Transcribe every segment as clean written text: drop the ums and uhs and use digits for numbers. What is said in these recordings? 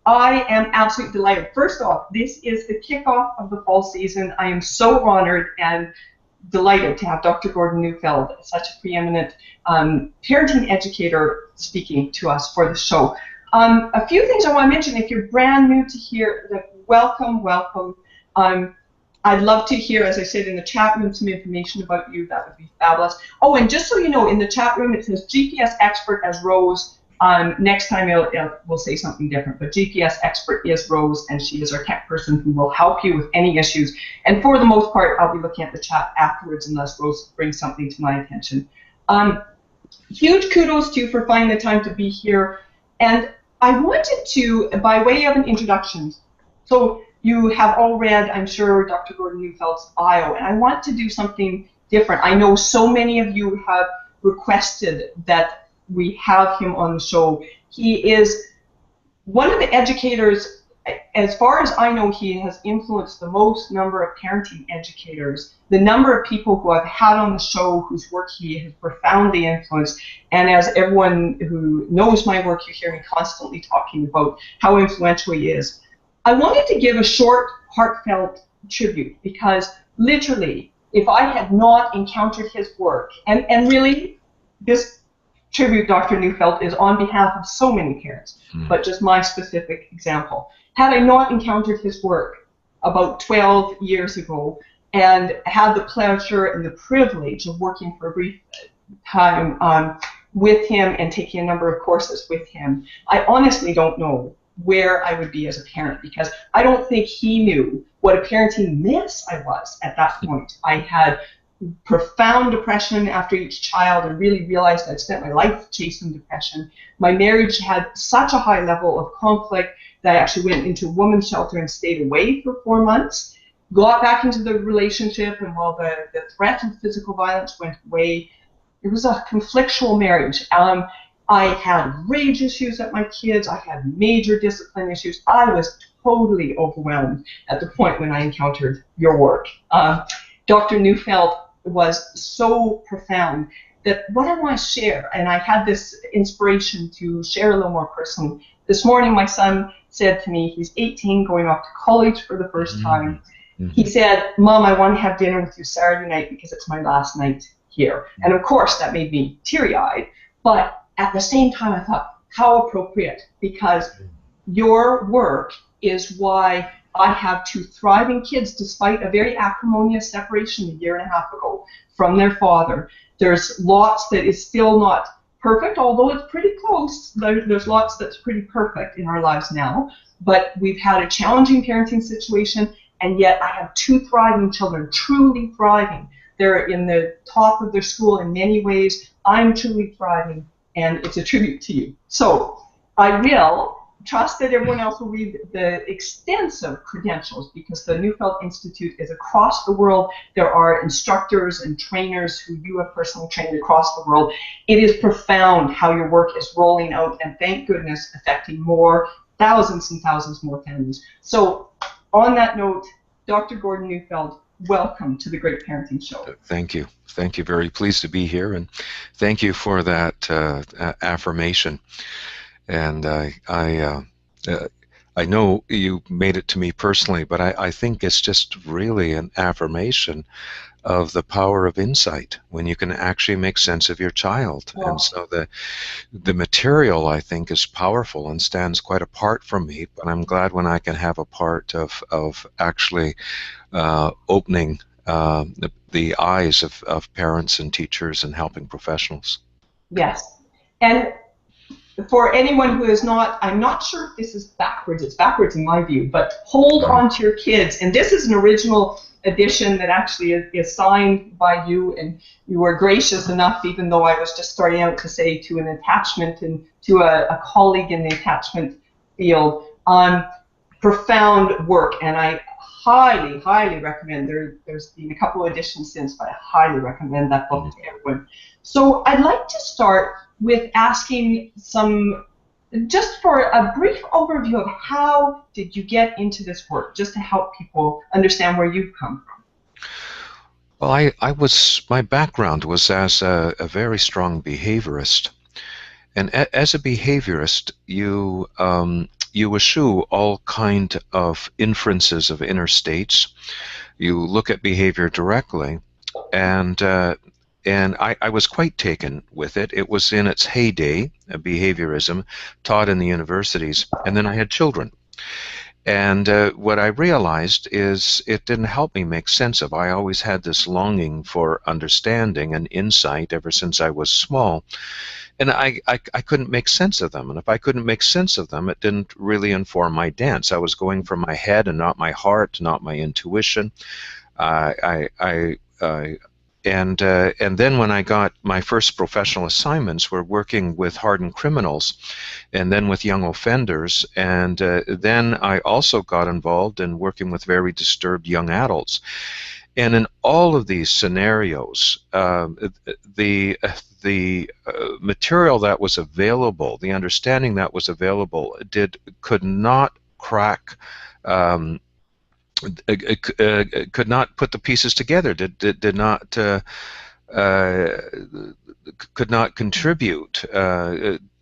I am absolutely delighted. First off, this is the kickoff of the fall season. I am so honored and delighted to have Dr. Gordon Neufeld, such a preeminent parenting educator, speaking to us for the show. A few things I want to mention. If you're brand new to here, welcome, welcome. I'd love to hear, as I said, in the chat room, some information about you. That would be fabulous. Oh, and just so you know, in the chat room, it says GPS expert as Rose. Next time we'll say something different, but GPS expert is Rose, and she is our tech person who will help you with any issues. And for the most part, I'll be looking at the chat afterwards unless Rose brings something to my attention. Huge kudos to you for finding the time to be here. And I wanted to, by way of an introduction, so you have all read, I'm sure, Dr. Gordon Neufeld's bio, and I want to do something different. I know so many of you have requested that we have him on the show. He is one of the educators, as far as I know, he has influenced the most number of parenting educators, the number of people who I've had on the show whose work he has profoundly influenced. And as everyone who knows my work, you hear me constantly talking about how influential he is. I wanted to give a short, heartfelt tribute because literally, if I had not encountered his work, and really, this tribute, Dr. Neufeld, is on behalf of so many parents, but just my specific example. Had I not encountered his work about 12 years ago and had the pleasure and the privilege of working for a brief time with him and taking a number of courses with him, I honestly don't know where I would be as a parent, because I don't think he knew what a parenting mess I was at that point. I had profound depression after each child and really realized I'd spent my life chasing depression. My marriage had such a high level of conflict that I actually went into a women's shelter and stayed away for 4 months, got back into the relationship, and while the threat of physical violence went away, it was a conflictual marriage. I had rage issues at my kids. I had major discipline issues. I was totally overwhelmed at the point when I encountered your work. Dr. Neufeld was so profound that what I want to share, and I had this inspiration to share a little more personally. This morning, my son said to me, he's 18, going off to college for the first time. He said, "Mom, I want to have dinner with you Saturday night because it's my last night here." And of course, that made me teary-eyed. But at the same time, I thought, how appropriate, because your work is why I have 2 thriving kids, despite a very acrimonious separation a year and a half ago from their father. There's lots that is still not perfect, although it's pretty close. There's lots that's pretty perfect in our lives now. But we've had a challenging parenting situation, and yet I have 2 thriving children, truly thriving. They're in the top of their school in many ways. I'm truly thriving, and it's a tribute to you. So I will trust that everyone else will read the extensive credentials, because the Neufeld Institute is across the world. There are instructors and trainers who you have personally trained across the world. It is profound how your work is rolling out, and thank goodness affecting more, thousands and thousands more families. So on that note, Dr. Gordon Neufeld, welcome to the Great Parenting Show. Thank you. Thank you. Very pleased to be here, and thank you for that affirmation. And I know you made it to me personally, but I think it's just really an affirmation of the power of insight when you can actually make sense of your child. Oh. And so the material, I think, is powerful and stands quite apart from me, but I'm glad when I can have a part of actually opening the eyes of parents and teachers and helping professionals. Yes. And for anyone who is not, I'm not sure if this is backwards. It's backwards in my view, but hold on to your kids. And this is an original edition that actually is signed by you, and you were gracious enough, even though I was just starting out, to say to an attachment and to a colleague in the attachment field, profound work. And I highly, highly recommend, there's been a couple of editions since, but I highly recommend that book to everyone. So I'd like to start with asking just for a brief overview of how did you get into this work, just to help people understand where you've come from. Well, my background was as a very strong behaviorist. And as a behaviorist, you you eschew all kind of inferences of inner states. You look at behavior directly, and I was quite taken with it. It was in its heyday, behaviorism, taught in the universities, and then I had children. And what I realized is it didn't help me make sense of. I always had this longing for understanding and insight ever since I was small, and I couldn't make sense of them. And if I couldn't make sense of them, it didn't really inform my dance. I was going from my head and not my heart, not my intuition. I and then when I got my first professional assignments, were working with hardened criminals, and then with young offenders, and then I also got involved in working with very disturbed young adults. And in all of these scenarios, the material that was available, the understanding that was available, could not crack. Um, could not put the pieces together. Did not uh, could not contribute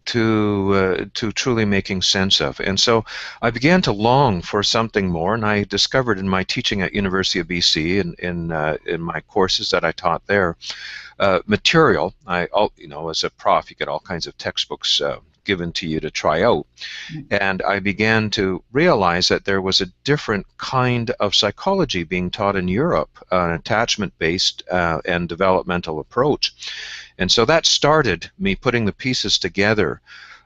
to truly making sense of. And so I began to long for something more, and I discovered in my teaching at University of BC, in my courses that I taught there, material. As a prof, you get all kinds of textbooks given to you to try out. And I began to realize that there was a different kind of psychology being taught in Europe, an attachment-based and developmental approach. And so that started me putting the pieces together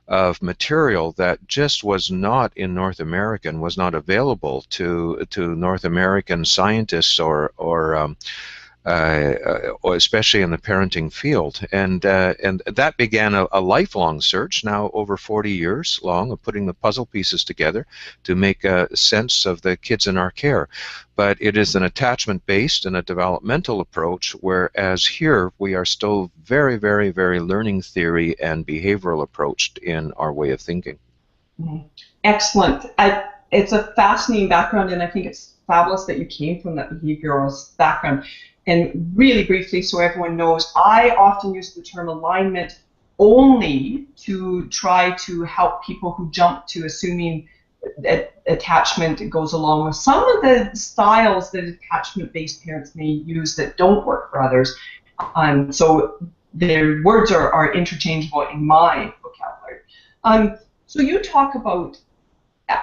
of material that just was not in North America and was not available to North American scientists or especially in the parenting field, and that began a lifelong search, now over 40 years long, of putting the puzzle pieces together to make sense of the kids in our care. But it is an attachment-based and a developmental approach, whereas here we are still very, very, very learning theory and behavioral approached in our way of thinking. Excellent. It's a fascinating background, and I think it's fabulous that you came from that behavioral background. And really briefly, so everyone knows, I often use the term alignment only to try to help people who jump to assuming that attachment goes along with some of the styles that attachment-based parents may use that don't work for others. So their words are interchangeable in my vocabulary. So you talk about,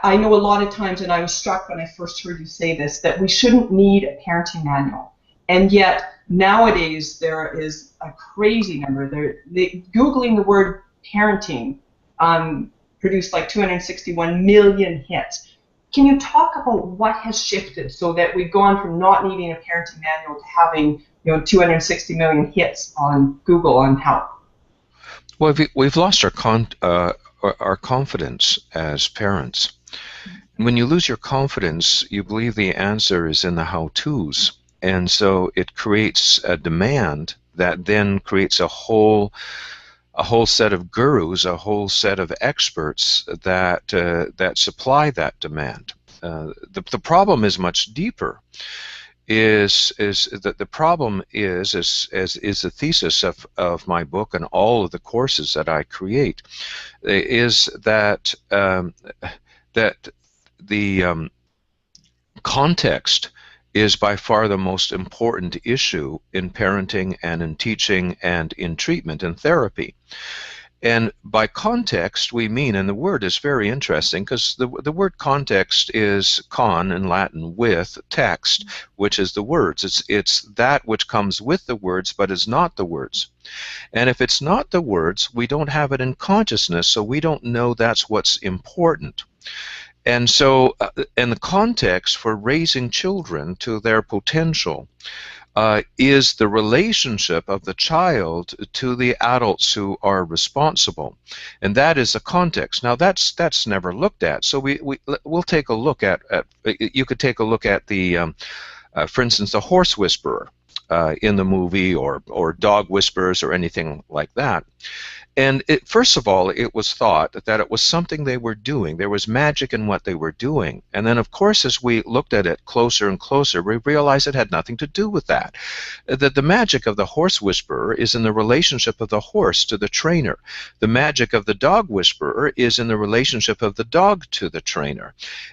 I know a lot of times, and I was struck when I first heard you say this, that we shouldn't need a parenting manual. And yet, nowadays, there is a crazy number. Googling the word parenting produced like 261 million hits. Can you talk about what has shifted so that we've gone from not needing a parenting manual to having 260 million hits on Google on help? Well, we've lost our confidence as parents. When you lose your confidence, you believe the answer is in the how-tos. And so it creates a demand that then creates a whole set of gurus, a whole set of experts that supply that demand. The problem is much deeper. Is that the problem is the thesis of my book and all of the courses that I create, is that that the context is by far the most important issue in parenting and in teaching and in treatment and therapy. And by context, we mean, and the word is very interesting, because the word context is con in Latin, with text, which is the words. It's that which comes with the words, but is not the words. And if it's not the words, we don't have it in consciousness, so we don't know that's what's important. And so, and the context for raising children to their potential is the relationship of the child to the adults who are responsible, and that is the context. Now, that's never looked at. So we'll take a look at you could take a look at the, for instance, the horse whisperer in the movie, or dog whisperers, or anything like that. And first of all, it was thought that it was something they were doing. There was magic in what they were doing. And then, of course, as we looked at it closer and closer, we realized it had nothing to do with that. That the magic of the horse whisperer is in the relationship of the horse to the trainer. The magic of the dog whisperer is in the relationship of the dog to the trainer.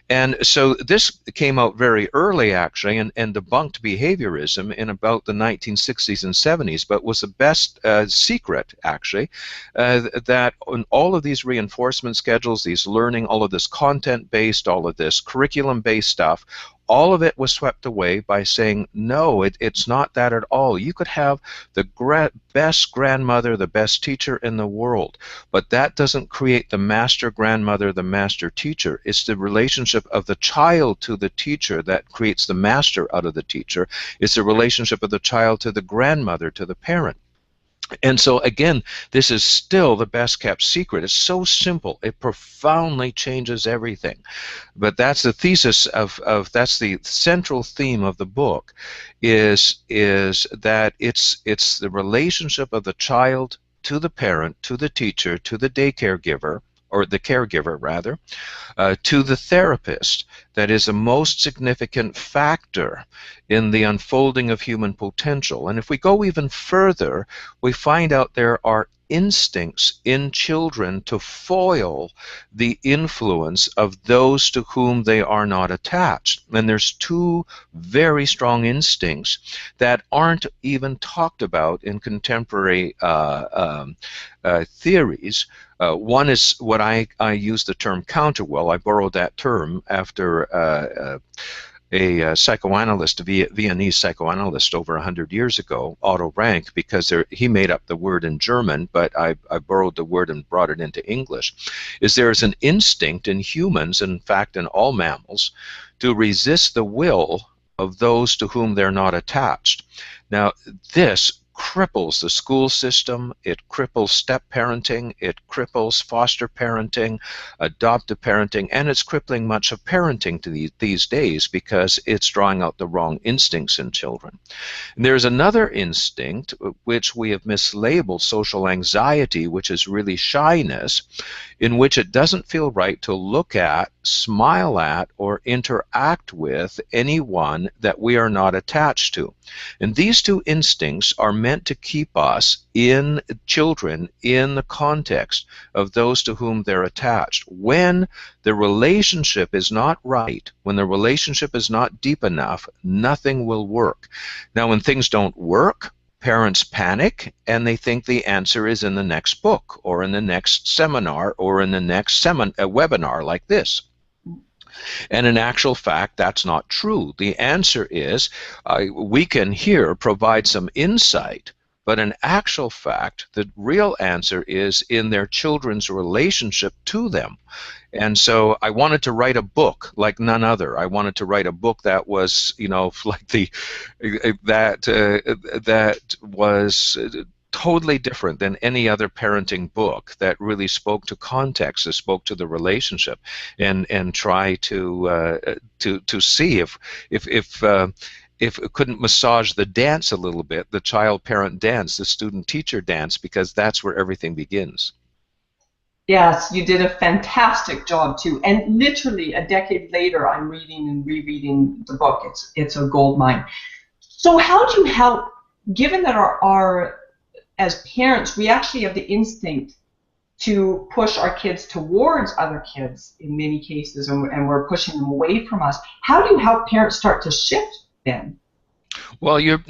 And so this came out very early, actually, and debunked behaviorism in about the 1960s and 70s, but was the best secret, actually, that on all of these reinforcement schedules, these learning, all of this content-based, all of this curriculum-based stuff, all of it was swept away by saying, no, it's not that at all. You could have the best grandmother, the best teacher in the world, but that doesn't create the master grandmother, the master teacher. It's the relationship of the child to the teacher that creates the master out of the teacher. It's the relationship of the child to the grandmother, to the parent. And so again, this is still the best kept secret. It's so simple. It profoundly changes everything. But that's the thesis of that's the central theme of the book, is that it's the relationship of the child to the parent, to the teacher, to the daycare giver, or the caregiver rather, to the therapist, that is the most significant factor in the unfolding of human potential. And if we go even further, we find out there are instincts in children to foil the influence of those to whom they are not attached. And there's two very strong instincts that aren't even talked about in contemporary theories. One is what I use the term counterwill. I borrowed that term after a psychoanalyst, a Viennese psychoanalyst over 100 years ago, Otto Rank, because he made up the word in German, but I borrowed the word and brought it into English, is there is an instinct in humans, in fact in all mammals, to resist the will of those to whom they're not attached. Now, this cripples the school system, it cripples step parenting, it cripples foster parenting, adoptive parenting, and it's crippling much of parenting to these days because it's drawing out the wrong instincts in children. And there's another instinct which we have mislabeled social anxiety, which is really shyness, in which it doesn't feel right to look at, smile at, or interact with anyone that we are not attached to. And these two instincts are meant to keep us in children in the context of those to whom they're attached. When the relationship is not right, when the relationship is not deep enough, nothing will work. Now, when things don't work, parents panic and they think the answer is in the next book or in the next seminar or in the next webinar like this. And in actual fact, that's not true. The answer is we can here provide some insight, but in actual fact, the real answer is in their children's relationship to them. And so I wanted to write a book like none other. I wanted to write a book that was, you know, like that was totally different than any other parenting book, that really spoke to context, that spoke to the relationship, and try to see if it couldn't massage the dance a little bit, the child-parent dance, the student-teacher dance, because that's where everything begins. Yes, you did a fantastic job too. And literally a decade later, I'm reading and rereading the book. It's a gold mine. So how do you help, given that our as parents, we actually have the instinct to push our kids towards other kids in many cases, and we're pushing them away from us. How do you help parents start to shift then? Well, you're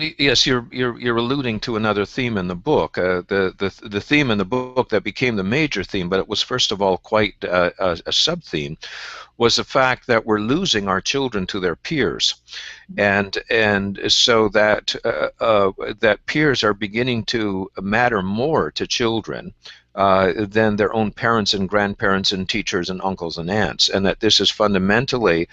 alluding to another theme in the book. The theme in the book that became the major theme, but it was first of all quite a sub-theme, was the fact that we're losing our children to their peers, and so that that peers are beginning to matter more to children than their own parents and grandparents and teachers and uncles and aunts, and that this is fundamentally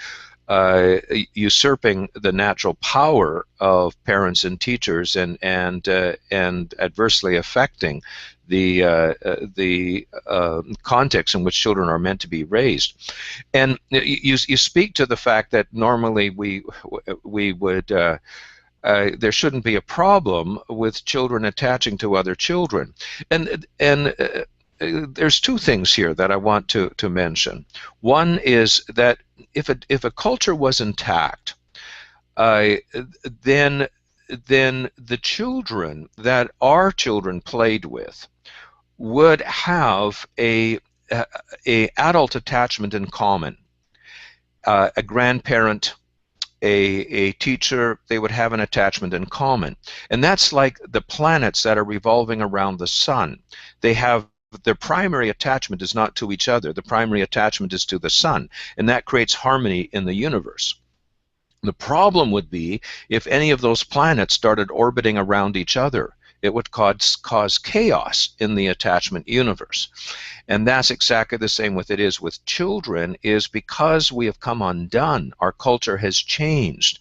usurping the natural power of parents and teachers, and adversely affecting the context in which children are meant to be raised. And you speak to the fact that normally we would there shouldn't be a problem with children attaching to other children. And there's two things here that I want to mention. One is that if a culture was intact, uh, then the children that our children played with would have a adult attachment in common. A grandparent, a teacher, they would have an attachment in common. And that's like the planets that are revolving around the sun. They have their primary attachment is not to each other. The primary attachment is to the sun. And that creates harmony in the universe. The problem would be if any of those planets started orbiting around each other. It would cause chaos in the attachment universe. And that's exactly the same with it is with children, is because we have come undone, our culture has changed.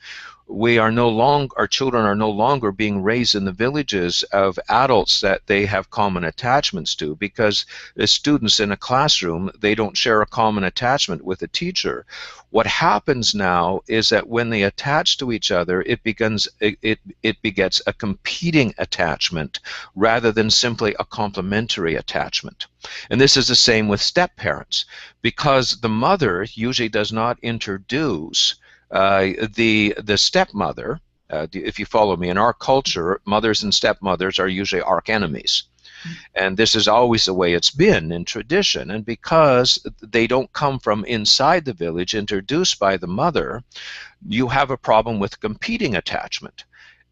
Our children are no longer being raised in the villages of adults that they have common attachments to, because as students in a classroom, they don't share a common attachment with a teacher. What happens now is that when they attach to each other, it begets a competing attachment rather than simply a complementary attachment. And this is the same with step-parents, because the mother usually does not introduce the stepmother. If you follow me, in our culture, mothers and stepmothers are usually arch enemies. And this is always the way it's been in tradition. And because they don't come from inside the village, introduced by the mother, you have a problem with competing attachment.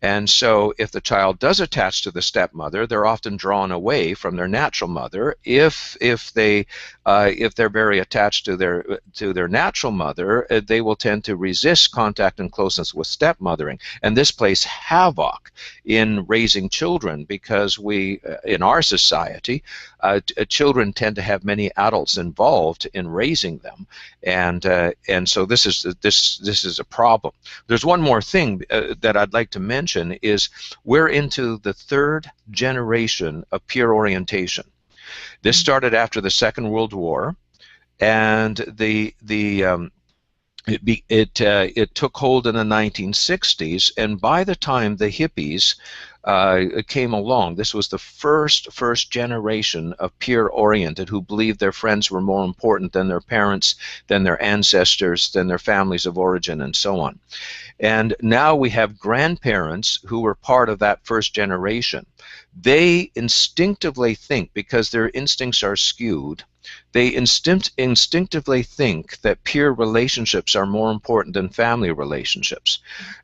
And so if the child does attach to the stepmother, they're often drawn away from their natural mother. If they're very attached to their natural mother, they will tend to resist contact and closeness with stepmothering. And this plays havoc in raising children, because in our society, children tend to have many adults involved in raising them, and so this is a problem. There's one more thing that I'd like to mention is we're into the third generation of peer orientation. This started after the Second World War, and it took hold in the 1960s, and by the time the hippies came along, this was the first generation of peer-oriented who believed their friends were more important than their parents, than their ancestors, than their families of origin, and so on. And now we have grandparents who were part of that first generation. They instinctively think, because their instincts are skewed, they instinctively think that peer relationships are more important than family relationships.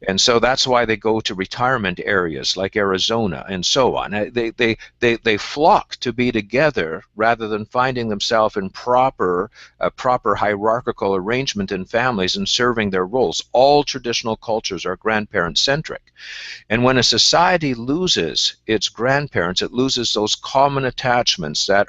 And so that's why they go to retirement areas like Arizona and so on. They flock to be together rather than finding themselves in proper hierarchical arrangement in families and serving their roles. All traditional cultures are grandparent-centric. And when a society loses its grandparents, it loses those common attachments that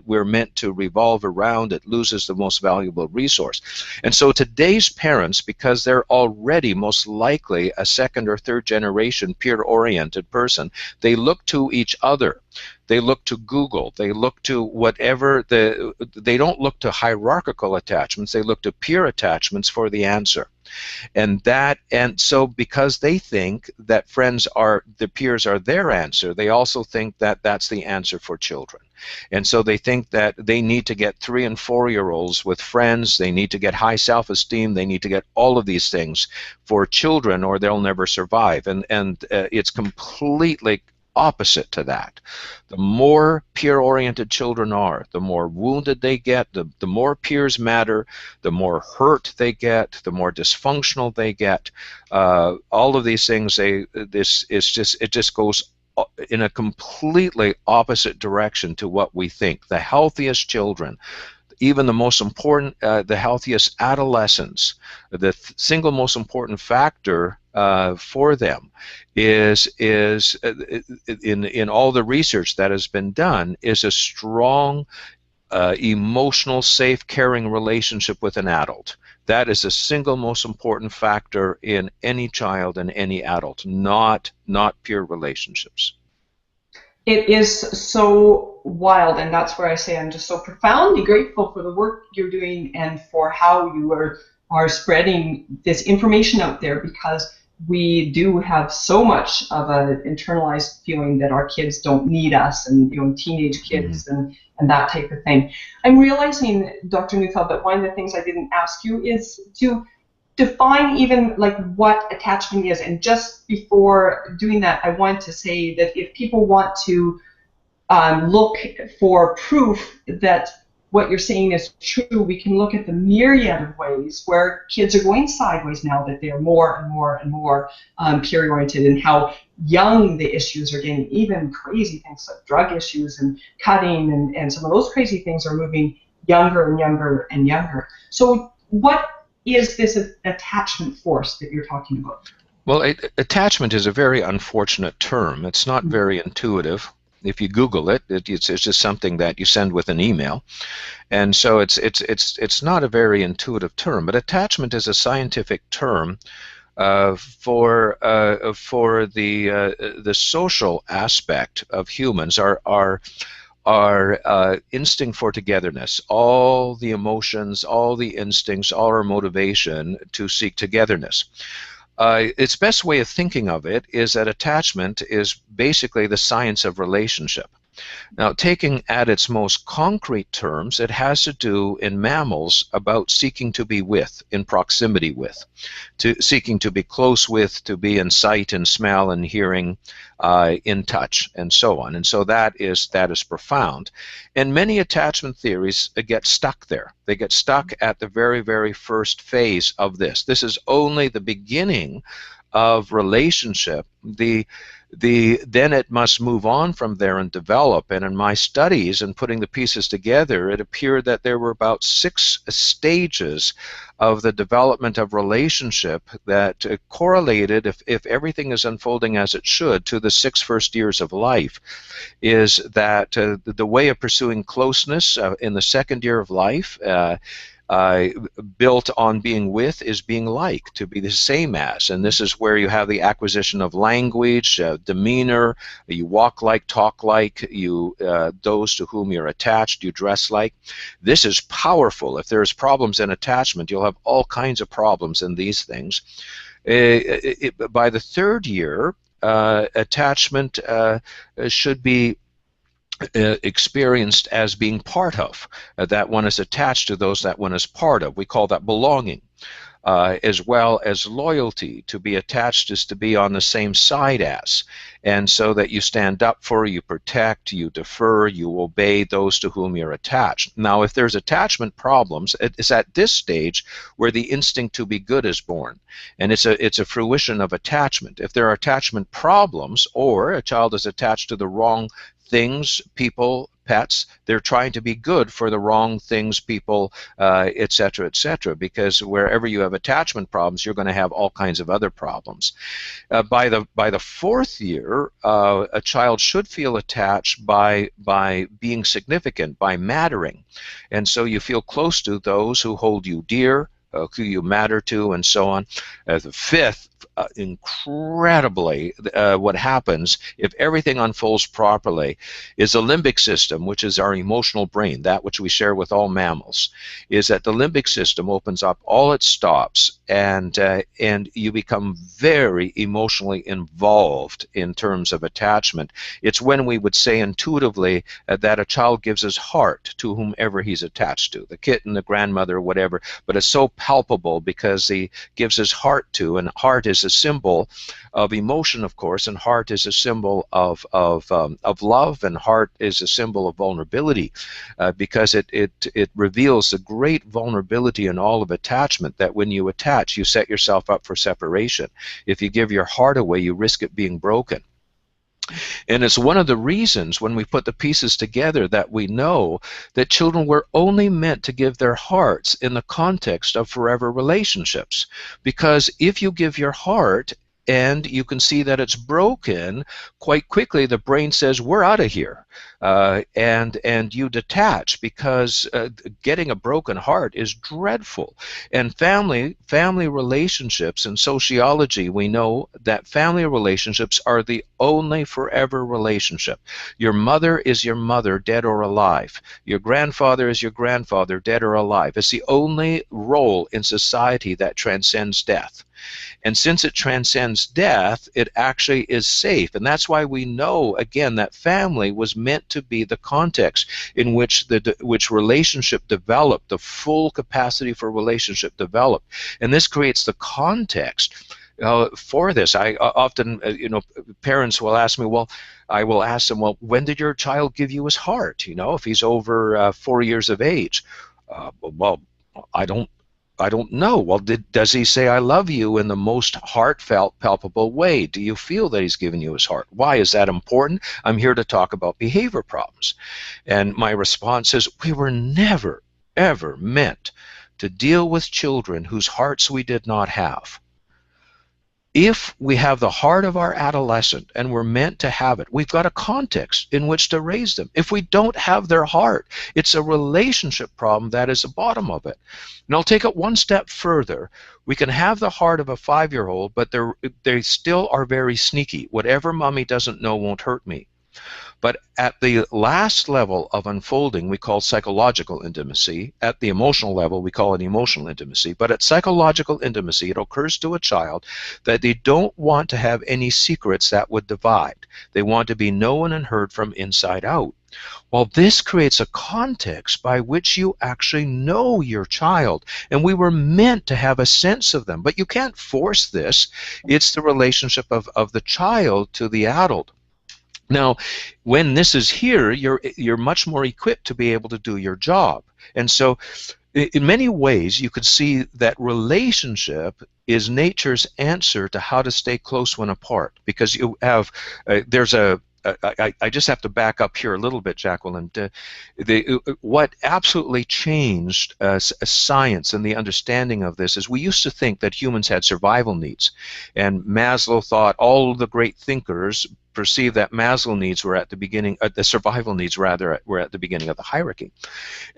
we're meant to revolve around. It loses the most valuable resource. And so today's parents, because they're already most likely a second or third generation peer-oriented person, they look to each other. They look to Google. They look to whatever they don't look to hierarchical attachments. They look to peer attachments for the answer. And so because they think that the peers are their answer, they also think that that's the answer for children. And so they think that they need to get 3- and 4-year-olds with friends, they need to get high self-esteem, they need to get all of these things for children, or they'll never survive. And it's completely opposite to that. The more peer-oriented children are, the more wounded they get, the more peers matter, the more hurt they get, the more dysfunctional they get. All of these things, it just goes in a completely opposite direction to what we think. The healthiest children, even the most important, the healthiest adolescents, the single most important factor for them is in all the research that has been done, is a strong emotional, safe, caring relationship with an adult. That is the single most important factor in any child and any adult, not peer relationships. It is so wild, and that's where I say I'm just so profoundly grateful for the work you're doing and for how you are spreading this information out there, because we do have so much of an internalized feeling that our kids don't need us, and teenage Mhm. kids and that type of thing. I'm realizing, Dr. Neufeld, that one of the things I didn't ask you is to define even like what attachment is. And just before doing that, I want to say that if people want to look for proof that what you're saying is true, we can look at the myriad of ways where kids are going sideways now, that they're more and more and more peer oriented, and how young the issues are getting. Even crazy things like drug issues and cutting and some of those crazy things are moving younger and younger and younger. So, what is this attachment force that you're talking about? Well, attachment is a very unfortunate term. It's not very intuitive. If you Google it, it's just something that you send with an email, and so it's not a very intuitive term. But attachment is a scientific term for the social aspect of humans. Our instinct for togetherness, all the emotions, all the instincts, all our motivation to seek togetherness. Its best way of thinking of it is that attachment is basically the science of relationship. Now, taking at its most concrete terms, it has to do in mammals about seeking to be with, in proximity with, to seeking to be close with, to be in sight and smell and hearing, in touch, and so on. And so that is profound. And many attachment theories get stuck there. They get stuck at the very, very first phase of this. This is only the beginning of relationship. Then it must move on from there and develop. And in my studies and putting the pieces together, it appeared that there were about 6 stages of the development of relationship that correlated, if everything is unfolding as it should, to the 6 first years of life. Is that the way of pursuing closeness in the second year of life, uh, built on being with, is being like, to be the same as. And this is where you have the acquisition of language, demeanor. You walk like, talk like, you those to whom you're attached, you dress like. This is powerful. If there's problems in attachment, you'll have all kinds of problems in these things. By the third year, attachment should be experienced as being part of, that one is attached to those that one is part of. We call that belonging. As well as loyalty. To be attached is to be on the same side as, and so that you stand up for, you protect, you defer, you obey those to whom you're attached. Now, if there's attachment problems, it's at this stage where the instinct to be good is born, and it's a fruition of attachment. If there are attachment problems, or a child is attached to the wrong things, people, pets, they're trying to be good for the wrong things, people, etc., etc. Because wherever you have attachment problems, you're going to have all kinds of other problems. By the fourth year, a child should feel attached by being significant, by mattering, and so you feel close to those who hold you dear, who you matter to, and so on. The fifth, incredibly, what happens if everything unfolds properly is the limbic system, which is our emotional brain, that which we share with all mammals, is that the limbic system opens up all its stops, and you become very emotionally involved in terms of attachment. It's when we would say intuitively that a child gives his heart to whomever he's attached to, the kitten, the grandmother, whatever, but it's so palpable because he gives his heart to, and heart is a symbol of emotion, of course, and heart is a symbol of love, and heart is a symbol of vulnerability, because it reveals the great vulnerability in all of attachment, that when you attach, you set yourself up for separation. If you give your heart away, you risk it being broken. And it's one of the reasons, when we put the pieces together, that we know that children were only meant to give their hearts in the context of forever relationships. Because if you give your heart and you can see that it's broken, quite quickly the brain says, we're out of here. And you detach, because getting a broken heart is dreadful. And family relationships, in sociology, we know that family relationships are the only forever relationship. Your mother is your mother, dead or alive. Your grandfather is your grandfather, dead or alive. It's the only role in society that transcends death. And since it transcends death, it actually is safe. And that's why we know, again, that family was meant to be the context in which which relationship developed, the full capacity for relationship developed. And this creates the context for this. I often, parents will ask me, well, I will ask them, well, when did your child give you his heart? If he's over 4 years of age. Well, I don't know. Well, does he say I love you in the most heartfelt, palpable way? Do you feel that he's given you his heart? Why is that important? I'm here to talk about behavior problems. And my response is, we were never, ever meant to deal with children whose hearts we did not have. If we have the heart of our adolescent and we're meant to have it, we've got a context in which to raise them. If we don't have their heart, it's a relationship problem that is the bottom of it. And I'll take it one step further. We can have the heart of a 5-year-old, but they still are very sneaky. Whatever mommy doesn't know won't hurt me. But at the last level of unfolding, we call psychological intimacy. At the emotional level, we call it emotional intimacy. But at psychological intimacy, it occurs to a child that they don't want to have any secrets that would divide. They want to be known and heard from inside out. Well, this creates a context by which you actually know your child. And we were meant to have a sense of them. But you can't force this. It's the relationship of the child to the adult. Now, when this is here, you're much more equipped to be able to do your job. And so in many ways, you could see that relationship is nature's answer to how to stay close when apart. Because you have, I just have to back up here a little bit, Jacqueline. What absolutely changed science and the understanding of this is we used to think that humans had survival needs. And Maslow thought all the great thinkers perceived that Maslow needs were at the beginning, the survival needs rather, were at the beginning of the hierarchy.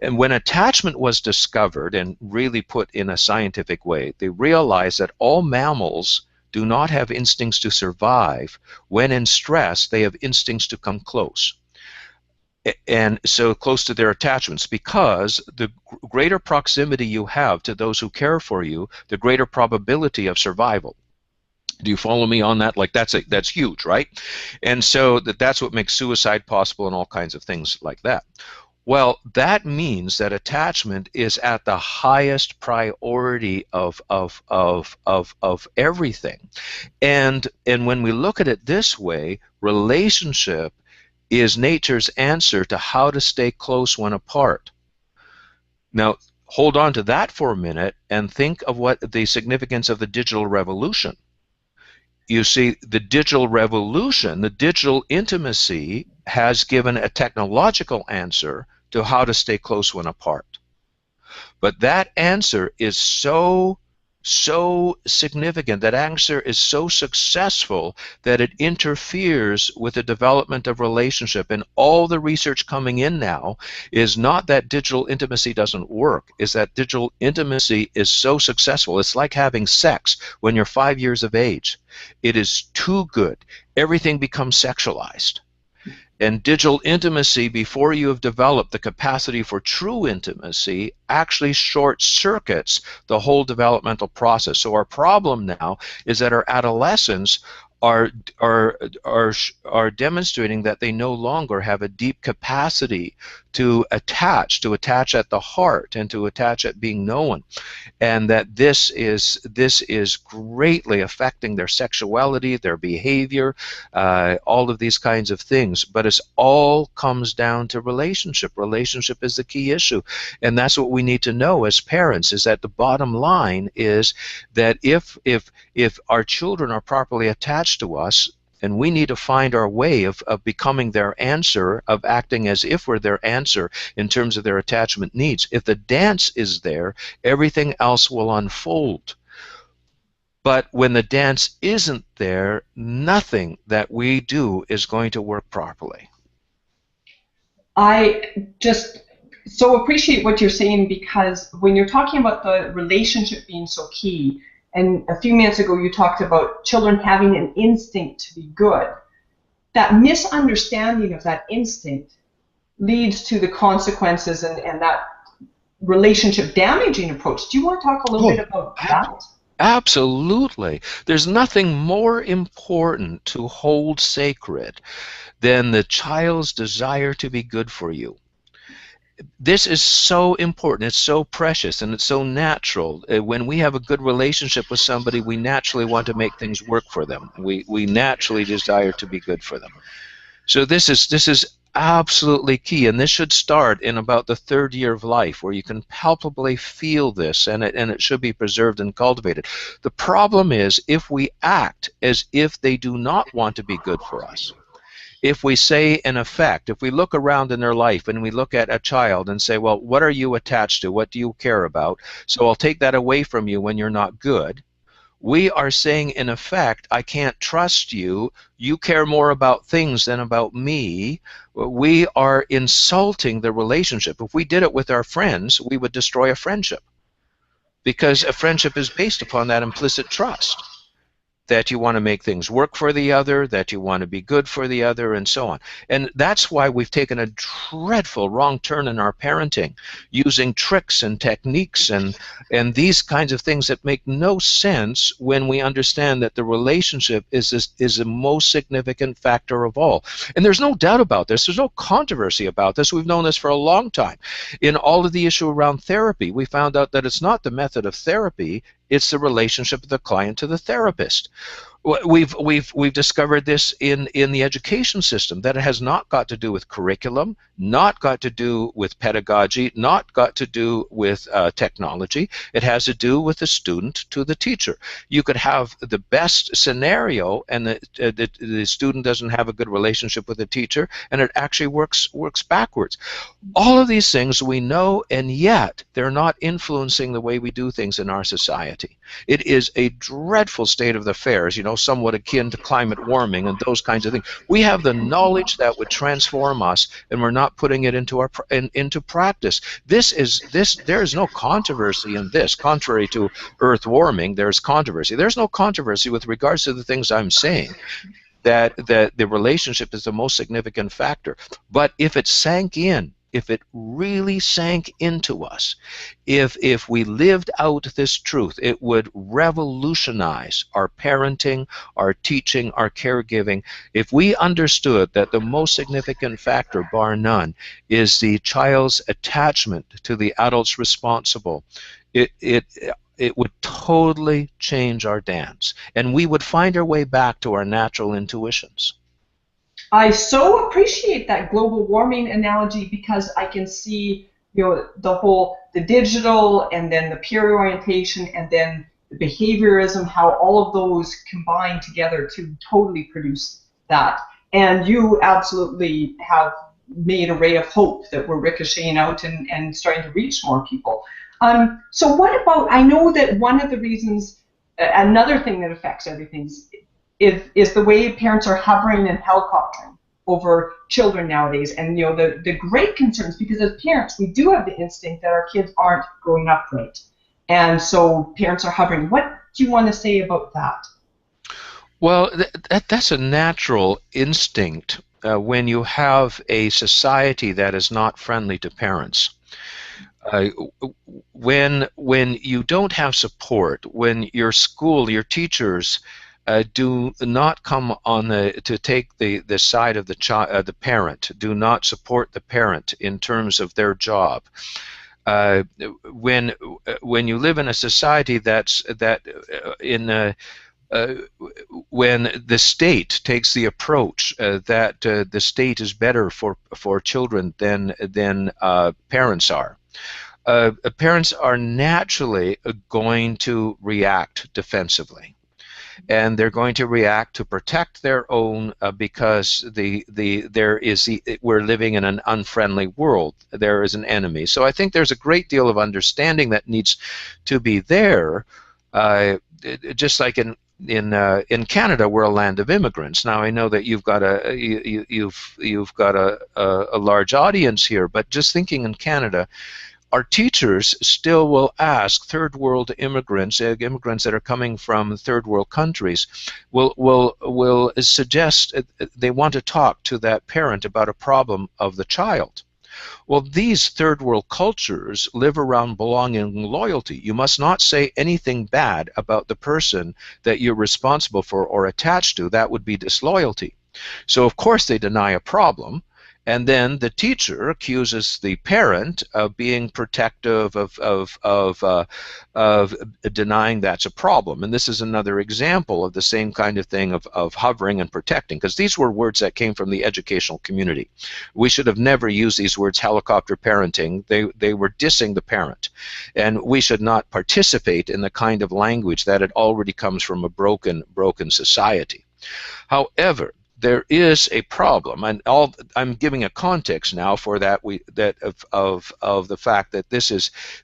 And when attachment was discovered and really put in a scientific way, they realized that all mammals do not have instincts to survive. When in stress, they have instincts to come close. And so close to their attachments, because the greater proximity you have to those who care for you, the greater probability of survival. Do you follow me on that? Like that's huge, right? And so that's what makes suicide possible and all kinds of things like that. Well, that means that attachment is at the highest priority of everything. And when we look at it this way, relationship is nature's answer to how to stay close when apart. Now, hold on to that for a minute and think of what the significance of the digital revolution. You see, the digital revolution, the digital intimacy has given a technological answer to how to stay close when apart. But that answer is so significant, that answer is so successful that it interferes with the development of relationship. And all the research coming in now is not that digital intimacy doesn't work, is that digital intimacy is so successful. It's like having sex when you're 5 years of age. It is too good. Everything becomes sexualized. And digital intimacy, before you have developed the capacity for true intimacy, actually short circuits the whole developmental process. So our problem now is that our adolescents are demonstrating that they no longer have a deep capacity to attach at the heart and to attach at being known, and that this is greatly affecting their sexuality, their behavior, all of these kinds of things. But it all comes down to relationship. Relationship is the key issue, and that's what we need to know as parents. Is that the bottom line is that if our children are properly attached to us, and we need to find our way of becoming their answer, of acting as if we're their answer in terms of their attachment needs. If the dance is there, everything else will unfold. But when the dance isn't there, nothing that we do is going to work properly. I just so appreciate what you're saying, because when you're talking about the relationship being so key, and a few minutes ago you talked about children having an instinct to be good, that misunderstanding of that instinct leads to the consequences and that relationship damaging approach. Do you want to talk a little bit about that? Absolutely. There's nothing more important to hold sacred than the child's desire to be good for you. This is so important. It's so precious and it's so natural. When we have a good relationship with somebody, we naturally want to make things work for them. We naturally desire to be good for them. So this is absolutely key, and this should start in about the third year of life, where you can palpably feel this, and it should be preserved and cultivated. The problem is if we act as if they do not want to be good for us. If we say, in effect, if we look around in their life and we look at a child and say, well, what are you attached to? What do you care about? So I'll take that away from you when you're not good. We are saying, in effect, I can't trust you. You care more about things than about me. We are insulting the relationship. If we did it with our friends, we would destroy a friendship, because a friendship is based upon that implicit trust that you want to make things work for the other, that you want to be good for the other, and so on. And that's why we've taken a dreadful wrong turn in our parenting, using tricks and techniques and these kinds of things that make no sense when we understand that the relationship is the most significant factor of all. And there's no doubt about this. There's no controversy about this. We've known this for a long time. In all of the issue around therapy, we found out that it's not the method of therapy, it's the relationship of the client to the therapist. We've discovered this in the education system, that it has not got to do with curriculum, not got to do with pedagogy, not got to do with technology. It has to do with the student to the teacher. You could have the best scenario, and the student doesn't have a good relationship with the teacher, and it actually works backwards. All of these things we know, and yet they're not influencing the way we do things in our society. It is a dreadful state of affairs, somewhat akin to climate warming and those kinds of things. We have the knowledge that would transform us, and we're not putting it into practice. There is no controversy in this. Contrary to earth warming, there's controversy. There's no controversy with regards to the things I'm saying, that the relationship is the most significant factor. But if it sank in, if it really sank into us, if we lived out this truth, it would revolutionize our parenting, our teaching, our caregiving. If we understood that the most significant factor, bar none, is the child's attachment to the adults responsible, it it it would totally change our dance, and we would find our way back to our natural intuitions. I so appreciate that global warming analogy, because I can see, the digital and then the peer orientation and then the behaviorism, how all of those combine together to totally produce that. And you absolutely have made a ray of hope that we're ricocheting out and starting to reach more people. So what about, I know that one of the reasons, another thing that affects everything is the way parents are hovering and helicoptering over children nowadays. And the great concerns, because as parents we do have the instinct that our kids aren't growing up right, and so parents are hovering. What do you want to say about that? Well, that's a natural instinct when you have a society that is not friendly to parents. Uh, when you don't have support, when your school, your teachers do not come on to take the side of the parent, do not support the parent in terms of their job. Uh, when when you live in a society that in uh, when the state takes the approach that the state is better for children than parents are, parents are naturally going to react defensively, and they're going to react to protect their own because we're living in an unfriendly world. There is an enemy. So I think there's a great deal of understanding that needs to be there, just like in Canada, we're a land of immigrants. Now I know that you've got you've got a large audience here, but just thinking in Canada, our teachers still will ask third world immigrants, immigrants that are coming from third world countries, will suggest they want to talk to that parent about a problem of the child. Well, these third world cultures live around belonging and loyalty. You must not say anything bad about the person that you're responsible for or attached to. That would be disloyalty. So, of course, they deny a problem. And then the teacher accuses the parent of being protective of denying that's a problem. And this is another example of the same kind of thing of hovering and protecting, because these were words that came from the educational community. We should have never used these words, helicopter parenting. They were dissing the parent. And we should not participate in the kind of language that it already comes from a broken society. However, there is a problem, and I'm giving a context now for that of the fact that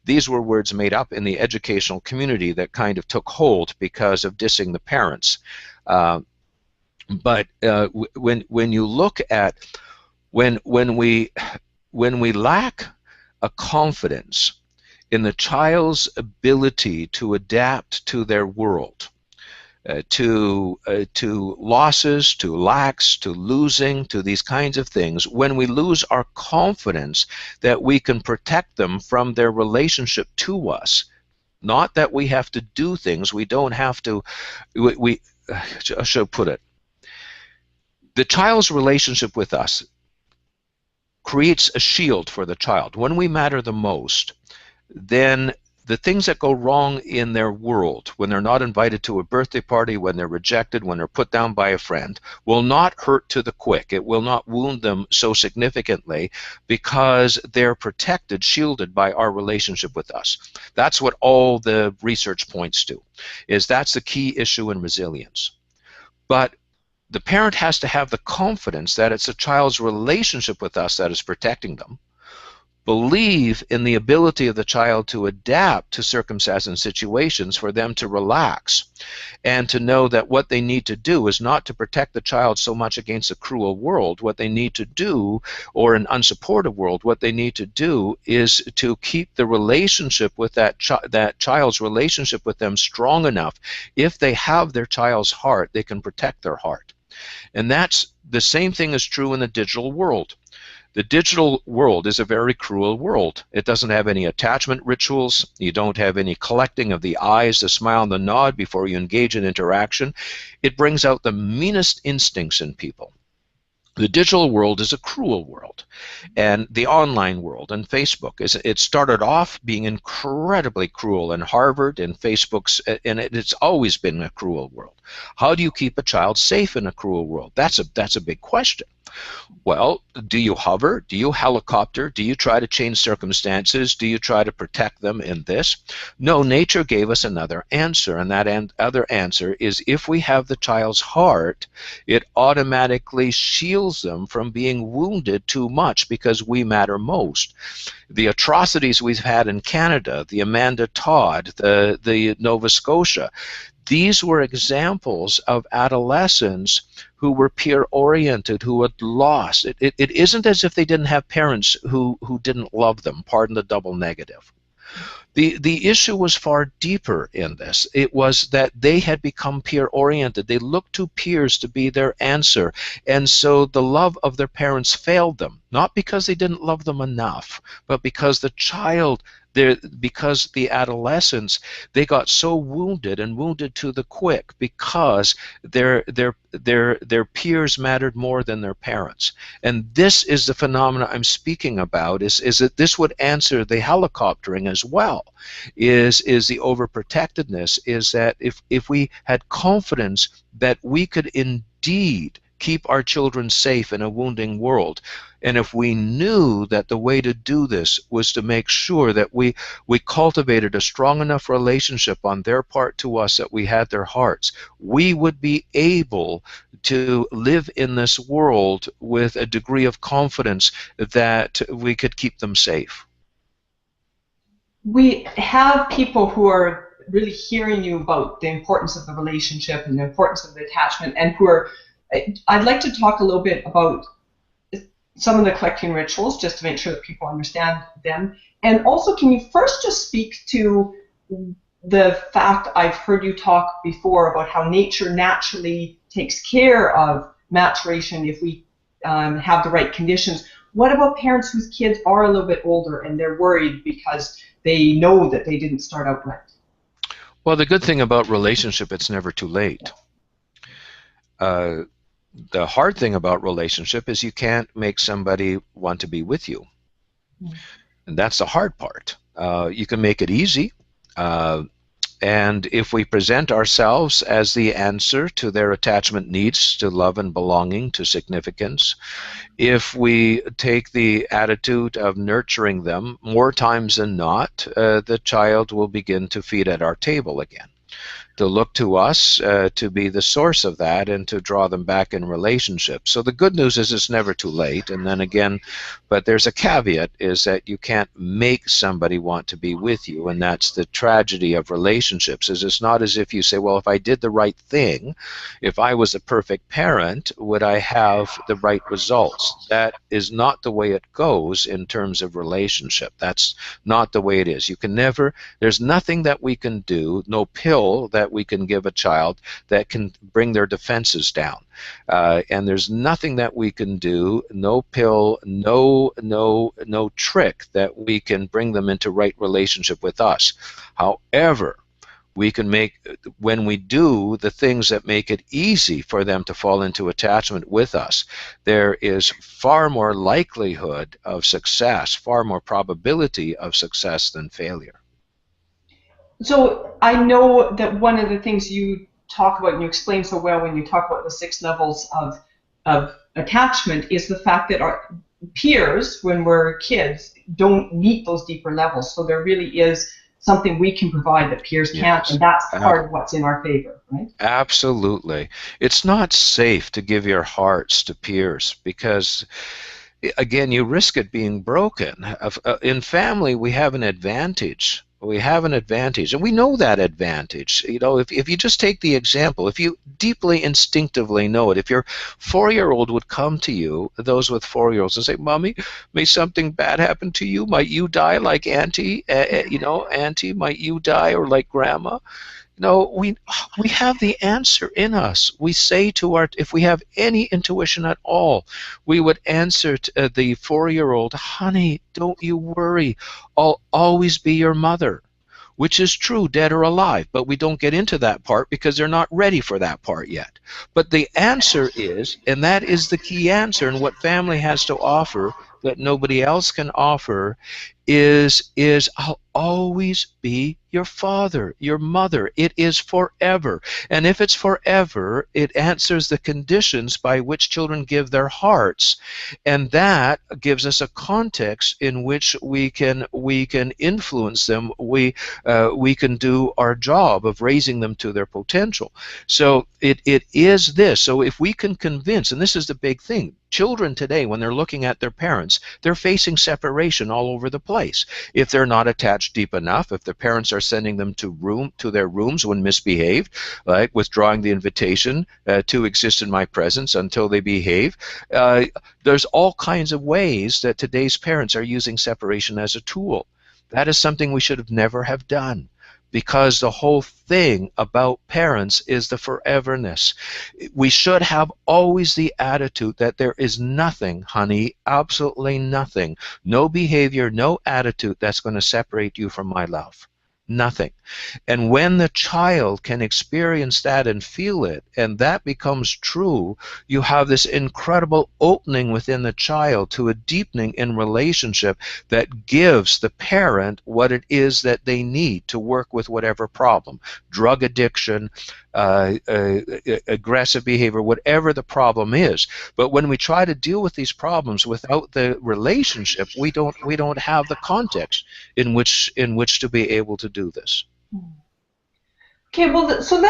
these were words made up in the educational community that kind of took hold because of dissing the parents. But when you look at when we lack a confidence in the child's ability to adapt to their world, to losses, to lacks, to losing, to these kinds of things, when we lose our confidence that we can protect them from their relationship to us, not that we have to do things, we don't have to, I should put it, the child's relationship with us creates a shield for the child. When we matter the most, then the things that go wrong in their world, when they're not invited to a birthday party, when they're rejected, when they're put down by a friend, will not hurt to the quick. It will not wound them so significantly because they're protected, shielded by our relationship with us. That's what all the research points to, is that's the key issue in resilience. But the parent has to have the confidence that it's a child's relationship with us that is protecting them, believe in the ability of the child to adapt to circumstances and situations, for them to relax, and to know that what they need to do is not to protect the child so much against a cruel world. What they need to do, or an unsupportive world, what they need to do is to keep the relationship with that child's relationship with them strong enough. If they have their child's heart, they can protect their heart. And that's the same thing is true in the digital world. The digital world is a very cruel world. It doesn't have any attachment rituals. You don't have any collecting of the eyes, the smile, and the nod before you engage in interaction. It brings out the meanest instincts in people. The digital world is a cruel world, and the online world and Facebook it started off being incredibly cruel, and Harvard and Facebook's, and it's always been a cruel world. How do you keep a child safe in a cruel world? That's a big question. Well, do you hover? Do you helicopter? Do you try to change circumstances? Do you try to protect them in this? No, nature gave us another answer, and that other answer is if we have the child's heart, it automatically shields them from being wounded too much because we matter most. The atrocities we've had in Canada, the Amanda Todd, the Nova Scotia, these were examples of adolescents who were peer-oriented, who had lost. It isn't as if they didn't have parents who didn't love them, pardon the double negative. The issue was far deeper in this. It was that they had become peer-oriented. They looked to peers to be their answer. And so the love of their parents failed them, not because they didn't love them enough, but because because the adolescents, they got so wounded and wounded to the quick because their peers mattered more than their parents. And this is the phenomena I'm speaking about, is that this would answer the helicoptering as well, is the overprotectedness, is that if we had confidence that we could indeed keep our children safe in a wounding world, and if we knew that the way to do this was to make sure that we cultivated a strong enough relationship on their part to us that we had their hearts, we would be able to live in this world with a degree of confidence that we could keep them safe. We have people who are really hearing you about the importance of the relationship and the importance of the attachment, and I'd like to talk a little bit about some of the collecting rituals, just to make sure that people understand them. And also, can you first just speak to the fact I've heard you talk before about how nature naturally takes care of maturation if we have the right conditions. What about parents whose kids are a little bit older and they're worried because they know that they didn't start out right? Well, the good thing about relationship, it's never too late. Uh, the hard thing about relationship is you can't make somebody want to be with you. Mm. And that's the hard part. You can make it easy. Uh, and if we present ourselves as the answer to their attachment needs, to love and belonging, to significance, if we take the attitude of nurturing them, more times than not, the child will begin to feed at our table again, to look to us to be the source of that and to draw them back in relationship. So the good news is it's never too late. And then again, but there's a caveat, is that you can't make somebody want to be with you. And that's the tragedy of relationships, is it's not as if you say, well, if I did the right thing, if I was a perfect parent, would I have the right results? That is not the way it goes in terms of relationship. That's not the way it is. You can never, there's nothing that we can do, no pill that we can give a child that can bring their defenses down. And there's nothing that we can do, no pill, no trick that we can bring them into right relationship with us. However, we can make, when we do the things that make it easy for them to fall into attachment with us, there is far more likelihood of success, far more probability of success than failure. So I know that one of the things you talk about and you explain so well when you talk about the 6 levels of attachment is the fact that our peers, when we're kids, don't meet those deeper levels. So there really is something we can provide that peers can't, Yes. and that's part of what's in our favor, right? Absolutely. It's not safe to give your hearts to peers because, again, you risk it being broken. In family, we have an advantage. We have an advantage, and we know that advantage. You know, if you just take the example, if you deeply instinctively know it, if your 4-year-old would come to you, those with 4-year-olds, and say, Mommy, may something bad happen to you? Might you die like Auntie? Auntie, might you die, or like Grandma? No, we have the answer in us. We say to our, if we have any intuition at all, we would answer to, the 4-year-old, honey, don't you worry. I'll always be your mother, which is true, dead or alive. But we don't get into that part because they're not ready for that part yet. But the answer is, and that is the key answer, and what family has to offer that nobody else can offer is I'll always be your father, your mother. It is forever. And if it's forever, it answers the conditions by which children give their hearts. And that gives us a context in which we can influence them. We can do our job of raising them to their potential. So it is this. So if we can convince, and this is the big thing, children today, when they're looking at their parents, they're facing separation all over the place. If they're not attached deep enough, if their parents are sending them to their rooms when misbehaved, like withdrawing the invitation to exist in my presence until they behave, there's all kinds of ways that today's parents are using separation as a tool. That is something we should have never have done, because the whole thing about parents is the foreverness. We should have always the attitude that there is nothing, honey, absolutely nothing, no behavior, no attitude that's going to separate you from my love. Nothing. And when the child can experience that and feel it, and that becomes true, you have this incredible opening within the child to a deepening in relationship that gives the parent what it is that they need to work with whatever problem, drug addiction, aggressive behavior, whatever the problem is. But when we try to deal with these problems without the relationship, we don't have the context in which to be able to do this. Okay, well, so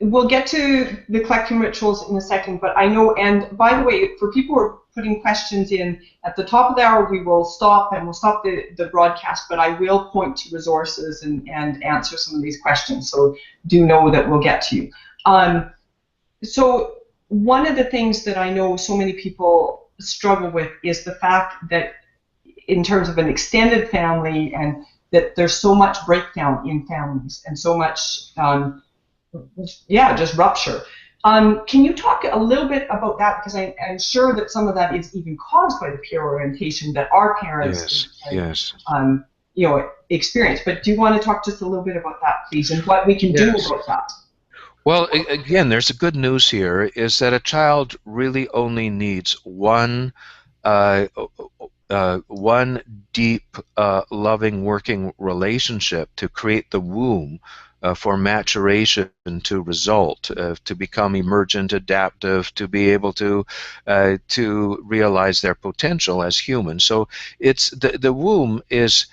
we'll get to the collecting rituals in a second, but I know, and by the way, for people who are putting questions in at the top of the hour, we will stop and we'll stop the broadcast, but I will point to resources and answer some of these questions, so do know that we'll get to you. So one of the things that I know so many people struggle with is the fact that in terms of an extended family, and that there's so much breakdown in families and so much just rupture. Can you talk a little bit about that? Because I'm sure that some of that is even caused by the peer orientation that our parents Yes, can, yes, experience. But do you want to talk just a little bit about that, please, and what we can do yes. about that? Well, again, there's a good news here is that a child really only needs uh, one deep, loving, working relationship to create the womb for maturation to result, to become emergent, adaptive, to be able to realize their potential as humans. So it's the womb is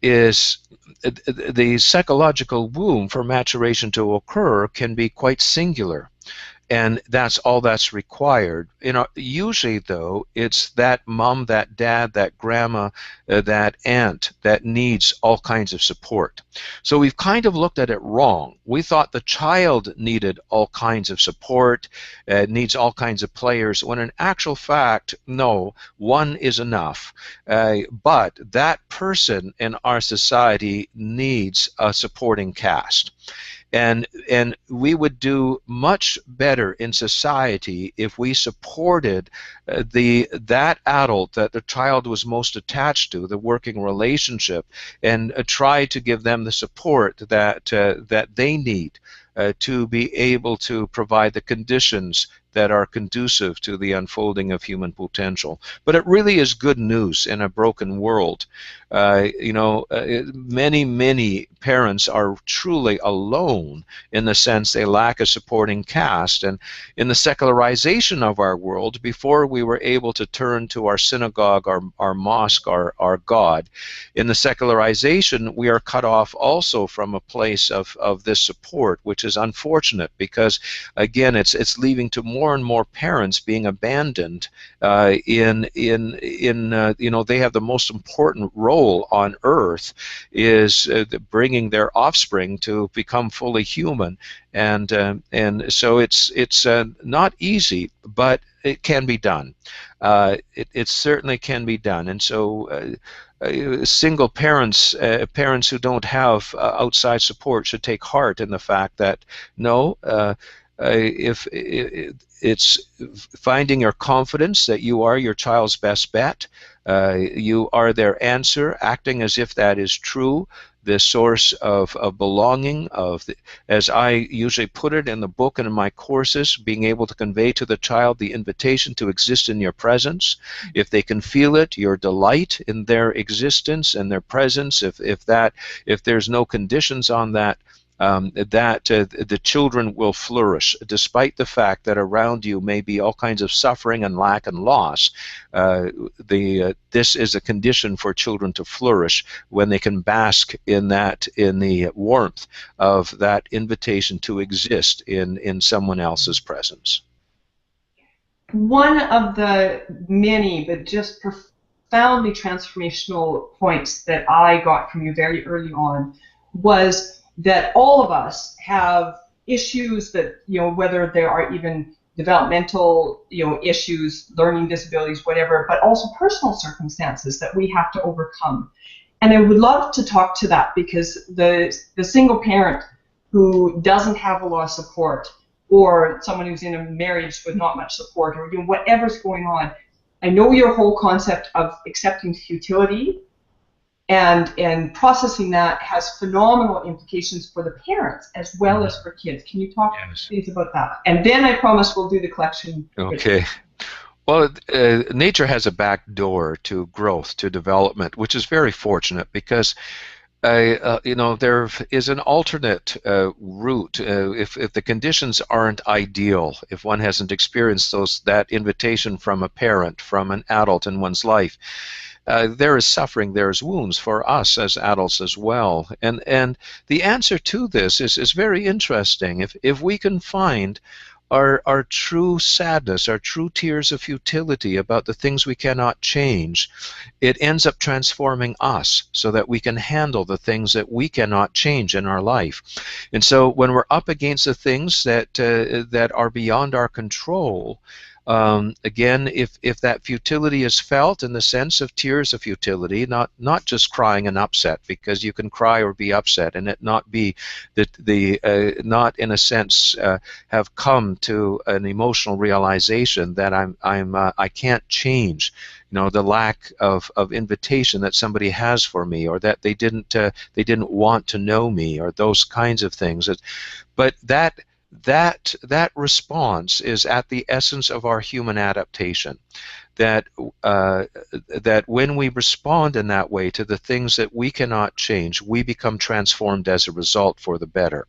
the psychological womb for maturation to occur can be quite singular, and that's all that's required. Usually though, it's that mom, that dad, that grandma, that aunt that needs all kinds of support. So we've kind of looked at it wrong. We thought the child needed all kinds of support, needs all kinds of players, when in actual fact, no, one is enough. But that person in our society needs a supporting cast. And we would do much better in society if we supported the that adult that the child was most attached to, the working relationship, and try to give them the support that they need to be able to provide the conditions that are conducive to the unfolding of human potential. But it really is good news in a broken world. Many parents are truly alone in the sense they lack a supporting cast. And in the secularization of our world, before we were able to turn to our synagogue, our mosque, our God, in the secularization, we are cut off also from a place of this support, which is unfortunate because, again, it's leading to more and more parents being abandoned they have the most important role on earth is bringing their offspring to become fully human, and so it's not easy, but it can be done. It certainly can be done, and so single parents who don't have outside support should take heart in the fact that no, if it's finding your confidence that you are your child's best bet, you are their answer, acting as if that is true, the source of belonging, as I usually put it in the book and in my courses, being able to convey to the child the invitation to exist in your presence. If they can feel it, your delight in their existence and their presence, if there's no conditions on that, the children will flourish, despite the fact that around you may be all kinds of suffering and lack and loss. This is a condition for children to flourish when they can bask in the warmth of that invitation to exist in someone else's presence. One of the many, but just profoundly transformational points that I got from you very early on was that all of us have issues that, whether there are even developmental, issues, learning disabilities, whatever, but also personal circumstances that we have to overcome. And I would love to talk to that because the single parent who doesn't have a lot of support, or someone who's in a marriage with not much support, or whatever's going on, I know your whole concept of accepting futility and processing that has phenomenal implications for the parents as well as for kids. Can you talk Yes. please about that? And then I promise we'll do the collection. Okay. Well, nature has a back door to growth, to development, which is very fortunate because there is an alternate route. If the conditions aren't ideal, if one hasn't experienced that invitation from a parent, from an adult in one's life, there is suffering, there is wounds for us as adults as well. And the answer to this is very interesting. If we can find our true sadness, our true tears of futility about the things we cannot change, it ends up transforming us so that we can handle the things that we cannot change in our life. And so when we're up against the things that are beyond our control, Again, if that futility is felt in the sense of tears of futility, not just crying and upset, because you can cry or be upset and it not be the not in a sense have come to an emotional realization that I can't change, the lack of invitation that somebody has for me, or that they didn't want to know me, or those kinds of things. But that response is at the essence of our human adaptation. That that when we respond in that way to the things that we cannot change, we become transformed as a result for the better,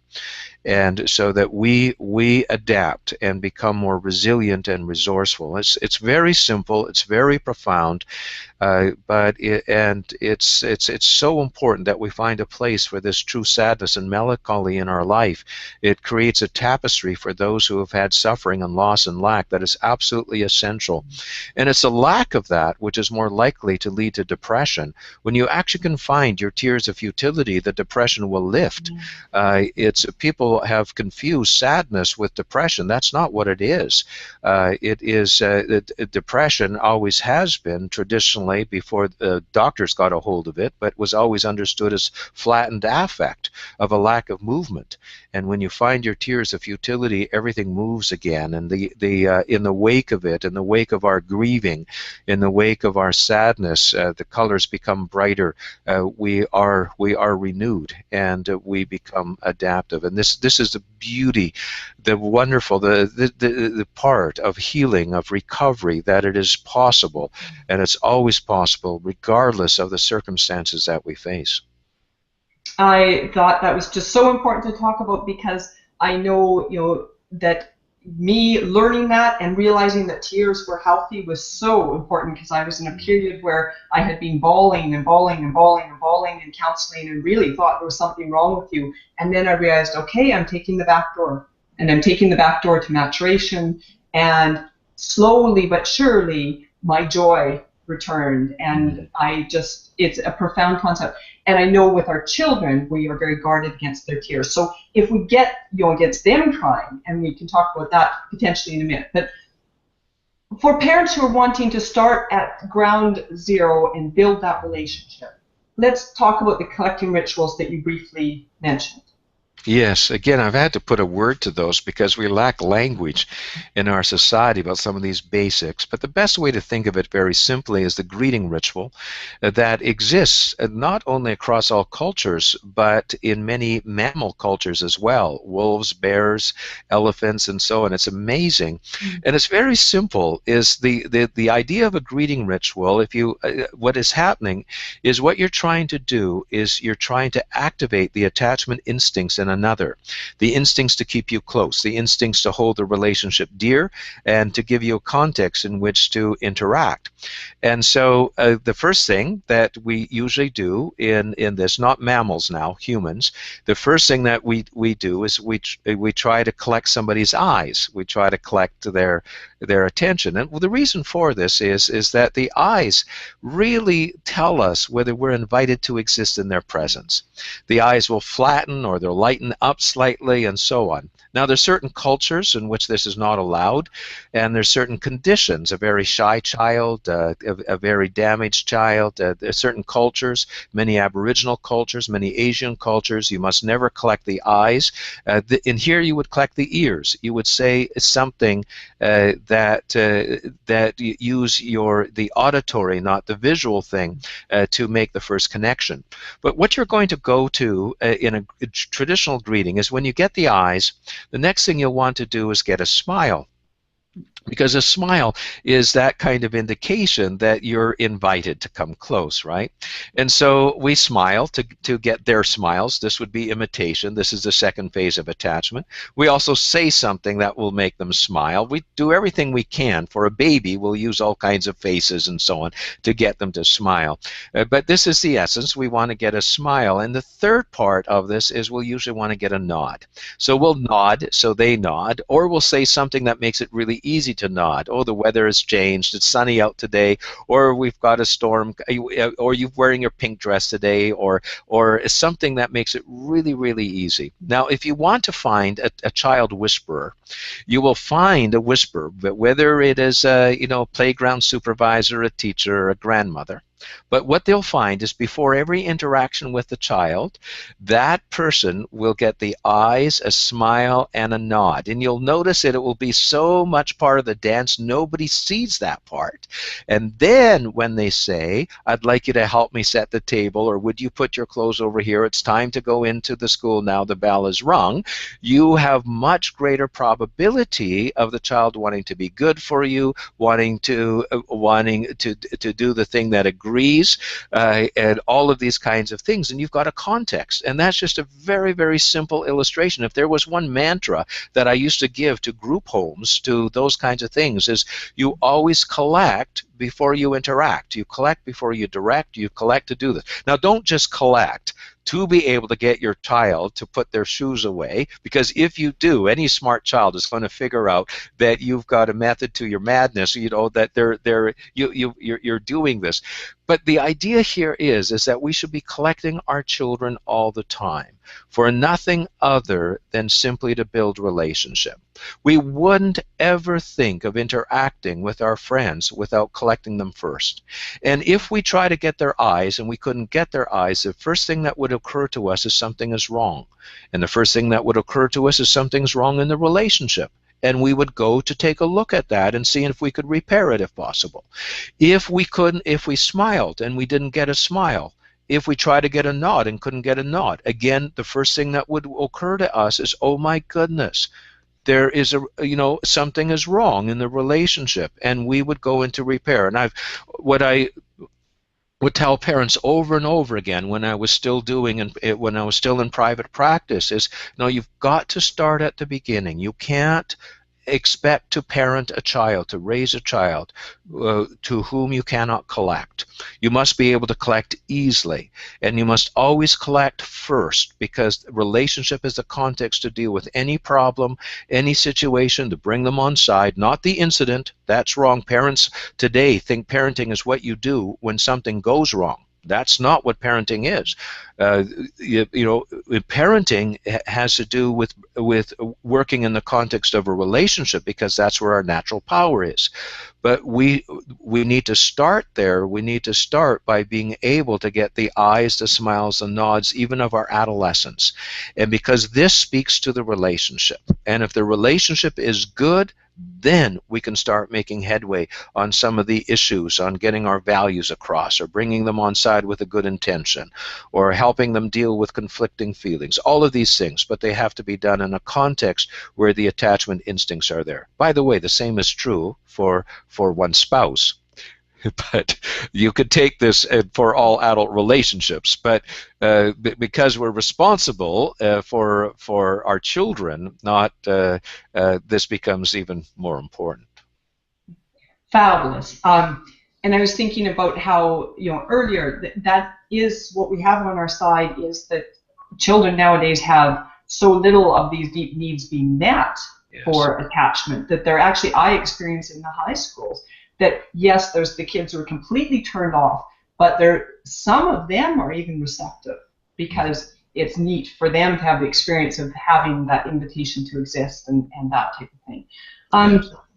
and so that we adapt and become more resilient and resourceful. It's very simple. It's very profound. It's so important that we find a place for this true sadness and melancholy in our life. It creates a tapestry for those who have had suffering and loss and lack that is absolutely essential. And it's a lack of that which is more likely to lead to depression. When you actually can find your tears of futility, the depression will lift. It's people have confused sadness with depression. That's not what it is. It is depression always has been traditionally before the doctors got a hold of it, but was always understood as flattened affect of a lack of movement. And when you find your tears of futility, everything moves again. And in the wake of it, in the wake of our grieving, in the wake of our sadness, the colors become brighter. We are renewed, and we become adaptive. And this is the beauty, the wonderful, the part of healing, of recovery, that it is possible, and it's always possible, regardless of the circumstances that we face. I thought that was just so important to talk about, because I know, that me learning that and realizing that tears were healthy was so important, because I was in a period where I had been bawling and bawling and bawling and bawling in counseling and really thought there was something wrong with you. And then I realized, okay, I'm taking the back door, and I'm taking the back door to maturation, and slowly but surely my joy returned. And it's a profound concept. And I know with our children, we are very guarded against their tears. So if we get, against them crying, and we can talk about that potentially in a minute, but for parents who are wanting to start at ground zero and build that relationship, let's talk about the collecting rituals that you briefly mentioned. Yes, again, I've had to put a word to those because we lack language in our society about some of these basics. But the best way to think of it very simply is the greeting ritual that exists not only across all cultures, but in many mammal cultures as well: wolves, bears, elephants, and so on. It's amazing. And it's very simple, is the idea of a greeting ritual. What is happening is, what you're trying to do is you're trying to activate the attachment instincts in another, the instincts to keep you close, the instincts to hold the relationship dear, and to give you a context in which to interact. And so the first thing that we usually do in this, not mammals now, humans, the first thing that we do is we try to collect somebody's eyes. We try to collect their attention. And the reason for this is that the eyes really tell us whether we're invited to exist in their presence. The eyes will flatten or they'll lighten up slightly, and so on. Now, there's certain cultures in which this is not allowed, and there's certain conditions. A very shy child, a very damaged child. There's certain cultures, many Aboriginal cultures, many Asian cultures, you must never collect the eyes. In here, you would collect the ears. You would say something that you use the auditory, not the visual thing, to make the first connection. But what you're going to go to in a traditional greeting is, when you get the eyes, the next thing you'll want to do is get a smile. Because a smile is that kind of indication that you're invited to come close, right? And so we smile to get their smiles. This would be imitation. This is the second phase of attachment. We also say something that will make them smile. We do everything we can. For a baby, we'll use all kinds of faces and so on to get them to smile. But this is the essence. We want to get a smile. And the third part of this is, we'll usually want to get a nod. So we'll nod, so they nod, or we'll say something that makes it really easy to nod. Oh, the weather has changed. It's sunny out today, or we've got a storm, or you're wearing your pink dress today, or something that makes it really, really easy. Now, if you want to find a child whisperer, you will find a whisperer, but whether it is a playground supervisor, a teacher, a grandmother. But what they'll find is before every interaction with the child, that person will get the eyes, a smile, and a nod. And you'll notice that it will be so much part of the dance, nobody sees that part. And then when they say, I'd like you to help me set the table, or would you put your clothes over here? It's time to go into the school now, the bell is rung. You have much greater probability of the child wanting to be good for you, wanting to do the thing that agrees, and all of these kinds of things. And you've got a context, and that's just a very, very simple illustration. If there was one mantra that I used to give to group homes, to those kinds of things, is you always collect before you interact. You collect before you direct. You collect to do this. Now, don't just collect to be able to get your child to put their shoes away, because if you do, any smart child is going to figure out that you've got a method to your madness, that you're doing this. But the idea here is that we should be collecting our children all the time for nothing other than simply to build relationship. We wouldn't ever think of interacting with our friends without collecting them first. And if we try to get their eyes and we couldn't get their eyes, the first thing that would occur to us is something is wrong. And the first thing that would occur to us is something's wrong in the relationship. And we would go to take a look at that and see if we could repair it if possible. If we smiled and we didn't get a smile, if we try to get a nod and couldn't get a nod, again, the first thing that would occur to us is, oh my goodness, there is something is wrong in the relationship, and we would go into repair. And what I would tell parents over and over again when I was still when I was still in private practice is, no, you've got to start at the beginning. You can't expect to parent a child, to raise a child to whom you cannot collect. You must be able to collect easily, and you must always collect first, because relationship is the context to deal with any problem, any situation, to bring them on side, not the incident. That's wrong. Parents today think parenting is what you do when something goes wrong. That's not what parenting is. Parenting has to do with working in the context of a relationship, because that's where our natural power is. But we need to start there. We need to start by being able to get the eyes, the smiles, the nods, even of our adolescents. And because this speaks to the relationship. And if the relationship is good, then we can start making headway on some of the issues, on getting our values across, or bringing them on side with a good intention, or helping them deal with conflicting feelings, all of these things. But they have to be done in a context where the attachment instincts are there. By the way, the same is true for one spouse. But you could take this for all adult relationships. But because we're responsible for our children, not this becomes even more important. Fabulous. And I was thinking about how, earlier, that is what we have on our side, is that children nowadays have so little of these deep needs being met. Yes. For attachment, that they're actually, I experience in the high schools, that yes, there's the kids who are completely turned off, but some of them are even receptive, because it's neat for them to have the experience of having that invitation to exist and that type of thing.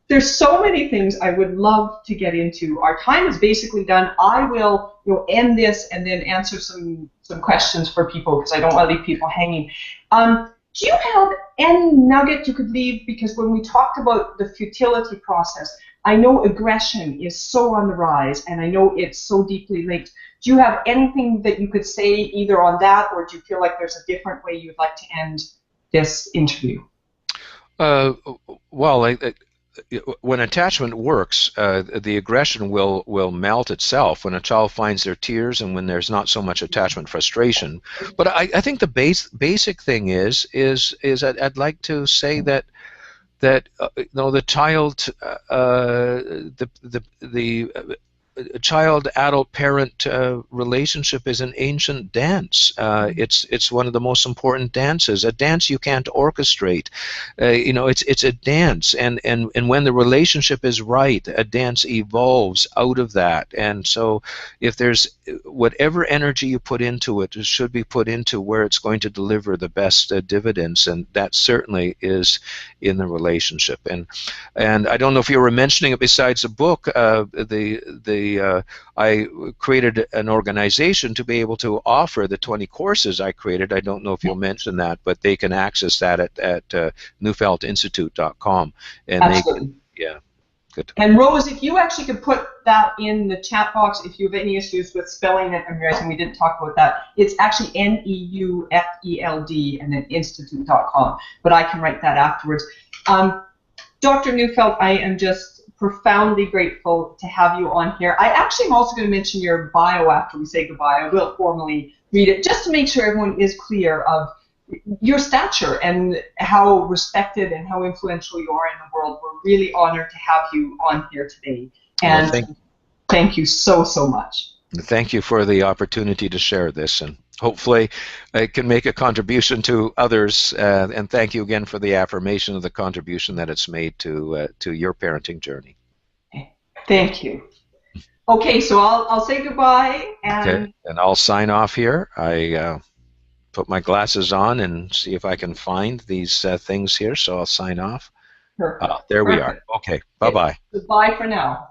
There's so many things I would love to get into. Our time is basically done. I will end this and then answer some questions for people, because I don't want to leave people hanging. Do you have any nugget you could leave? Because when we talked about the futility process, I know aggression is so on the rise, and I know it's so deeply linked. Do you have anything that you could say either on that, or do you feel like there's a different way you'd like to end this interview? Well, when attachment works, the aggression will melt itself when a child finds their tears, and when there's not so much attachment frustration. But I think the basic thing is I'd like to say that the child, child-adult-parent relationship is an ancient dance. It's one of the most important dances. A dance you can't orchestrate. It's a dance, and when the relationship is right, a dance evolves out of that. And so, if there's whatever energy you put into it, it should be put into where it's going to deliver the best dividends, and that certainly is in the relationship. And I don't know if you were mentioning it besides the book. I created an organization to be able to offer the 20 courses I created. I don't know if you'll mention that, but they can access that at NeufeldInstitute.com, and they Absolutely. can, yeah, good. And Rose, if you actually could put that in the chat box, if you have any issues with spelling it, I'm realizing we didn't talk about that. It's actually Neufeld and then institute.com, but I can write that afterwards. Dr. Neufeld, I am just profoundly grateful to have you on here. I actually am also going to mention your bio after we say goodbye. I will formally read it just to make sure everyone is clear of your stature and how respected and how influential you are in the world. We're really honored to have you on here today. And well, thank you so, so much. Thank you for the opportunity to share this, and hopefully it can make a contribution to others. And thank you again for the affirmation of the contribution that it's made to your parenting journey. Thank you. Okay, so I'll say goodbye. And I'll sign off here. I put my glasses on and see if I can find these things here. So I'll sign off. Perfect. There we are. Okay, bye-bye. Goodbye for now.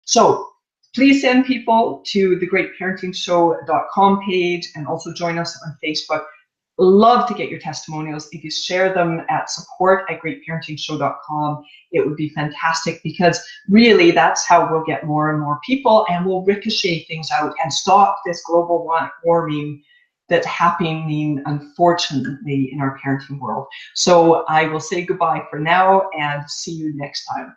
So please send people to the greatparentingshow.com page and also join us on Facebook. Love to get your testimonials. If you share them at support@greatparentingshow.com, it would be fantastic, because really that's how we'll get more and more people, and we'll ricochet things out and stop this global warming that's happening, unfortunately, in our parenting world. So I will say goodbye for now and see you next time.